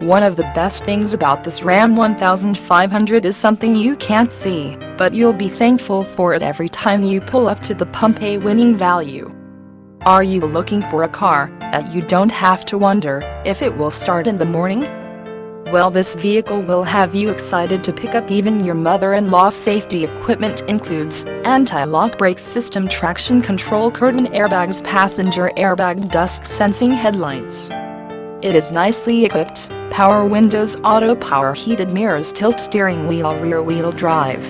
One of the best things about this Ram 1500 is something you can't see, but you'll be thankful for it every time you pull up to the pump. A winning value. Are you looking for a car that you don't have to wonder if it will start in the morning? Well, this vehicle will have you excited to pick up. Even your mother-in-law. Safety equipment includes anti-lock brake system, traction control, curtain airbags, passenger airbag, dusk sensing headlights. It is nicely equipped: power windows, auto power, heated mirrors, tilt steering wheel, rear wheel drive.